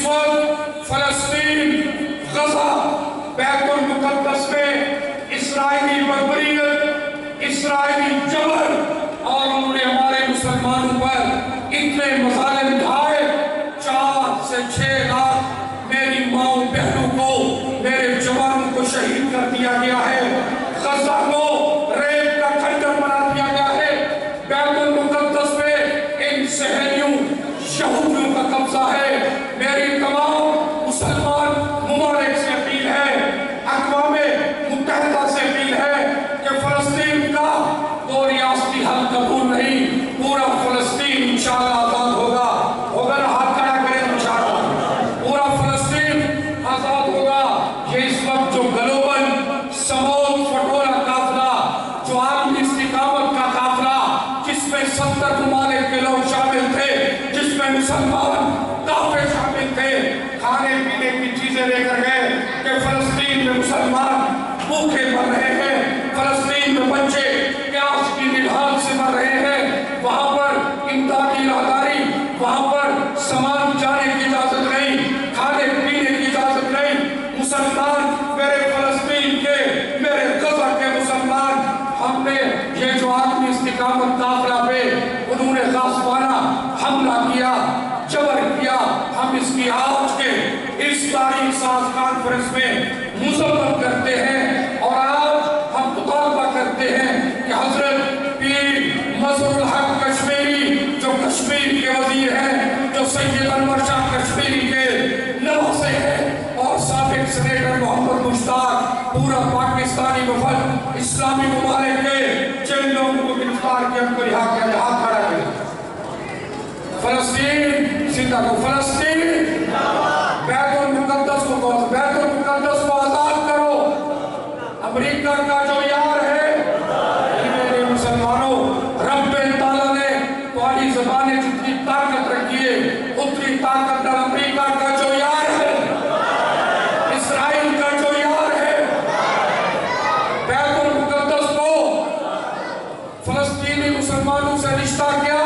وقت فلسطین، غزہ، بیت المقدس میں اسرائیلی بربریت، اسرائیلی جبر، اور انہوں نے ہمارے مسلمانوں پر اتنے مظالم ڈھائے، 4 سے 6 لاکھ میری ماؤں بہنوں کو، میرے جوانوں کو شہید کر دیا گیا ہے، غزہ کو ریپ کا کھنڈر بنا دیا گیا ہے، بیت المقدس میں ان صہیونیوں یہودیوں کا قبضہ ہے۔ میری تمام مسلمان ممالک سے اپیل ہے، اقوام متحدہ سے اپیل ہے کہ فلسطین کا دو ریاستی حل قبول نہیں، پورا فلسطین انشاءاللہ آزاد ہوگا۔ ہوگا نا؟ ہاتھ کھڑا کریں انشاءاللہ، پورا فلسطین آزاد ہوگا۔ یہ اس وقت جو گلوبل سمود فٹورا قافلہ، جو عالمی استقامت کا قافلہ، جس میں 70 ممالک کے لوگ شامل تھے، جس میں مسلمان کافر شامل تھے، کھانے پینے کی چیزیں لے کر گئے کہ فلسطین میں مسلمان بھوکے مر رہے ہیں، فلسطین میں بچے پیاس کی نڈھال سے مر رہے ہیں، وہاں پر امدادی راہداری، وہاں پر سامان جانے کی اجازت نہیں، کھانے پینے کی اجازت نہیں۔ مسلمان، میرے فلسطین کے، میرے غزہ کے مسلمان، ہم نے یہ جو عالمی استقامت قافلہ پہ انہوں نے غاصبانہ حملہ کیا، جبر کیا، ہم اس کی آج کے اس تاریخ ساز کانفرنس میں مذمت کرتے ہیں، اور آج ہم مطالبہ کرتے ہیں کہ حضرت پیر مظہر الحق کشمیری، جو کشمیر کے وزیر ہیں، جو سید انور شاہ کشمیری کے نواسے ہیں، اور سابق سینیٹر محمد مشتاق، پورا پاکستانی وفد اسلامی ممالک کے جن لوگوں کو گرفتار کیا، ان کو رہا کیا جائے۔ ہاتھ کھڑا کریں۔ فلسطین زندہ کو، فلسطین بیت المقدس کو، بیت المقدس کو آزاد کرو۔ امریکہ کا جو یار ہے، میرے مسلمانوں، رب تعالیٰ نے تمہاری زبانیں جتنی طاقت رکھی ہے، اتنی طاقت در امریکہ کا جو یار ہے، اسرائیل کا جو یار ہے، بیت المقدس کو فلسطینی مسلمانوں سے رشتہ کیا؟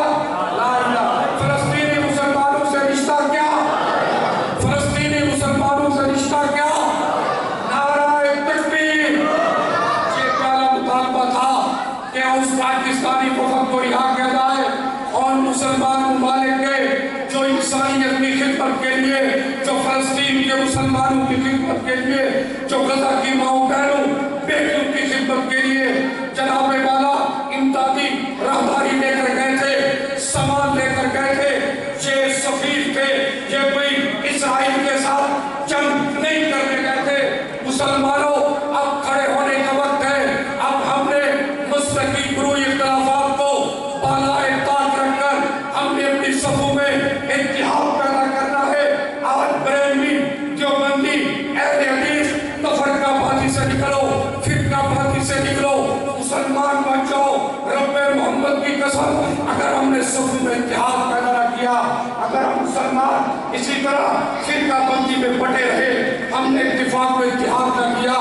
لا الہ۔ فلسطینی مسلمانوں سے رشتہ کیا؟ فلسطینی مسلمانوں سے رشتہ کیا؟ نعرہ تکبیر۔ یہ پہلا مطالبہ تھا کہ اس پاکستانی وفد کو رہا کیا جائے، اور مسلمان ممالک کے جو انسانیت کی خدمت کے لیے، جو فلسطین کے مسلمانوں کی خدمت کے لیے، جو غزہ کی ماؤں بہنوں بیٹیوں کی خدمت کے لیے جناب والا امدادی راہداری لے کر گئے تھے، سامان لے کر گئے تھے، یہ سفیر تھے، یہ کوئی اسرائیل کے ساتھ جنگ نہیں کرنے گئے تھے۔ مسلمانوں، اب کھڑے ہونے کا وقت ہے، اب ہم نے مسلکی گروہی اختلافات کو بالائے طاق رکھ کر ہم نے اپنی صفوں میں اتحاد پیدا کرنا ہے۔ آج بریلوی، دیوبندی، اہل حدیث، تفرقہ بازی سے نکلو، فرقہ بازی سے نکلو، مسلمان بن جاؤ۔ رب محمد کی قسم، اگر ہم نے صفوں میں اتحاد پیدا نہ کیا، اگر ہم مسلمان اسی طرح فرقہ بندی میں بٹے رہے، ہم نے اتفاق میں اتحاد نہ کیا،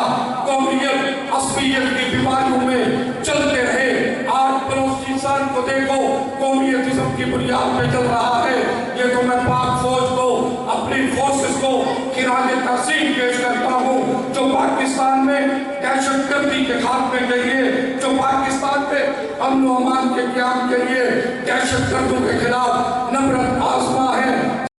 قومیت عصبیت کی بیماریوں میں چلتے رہے۔ آج بلوچستان کو دیکھو، قومیتزم کی بنیاد پہ چل رہا ہے۔ یہ تو میں پاک فوج کو، اپنی فورسز کو خراج تحسین پیش کرتا ہوں، جو پاکستان میں دہشت گردی کے خاتمے کے لیے، جو پاکستان میں امن و امان کے قیام کے لیے دہشت گردوں کے خلاف نمرت آزما ہے۔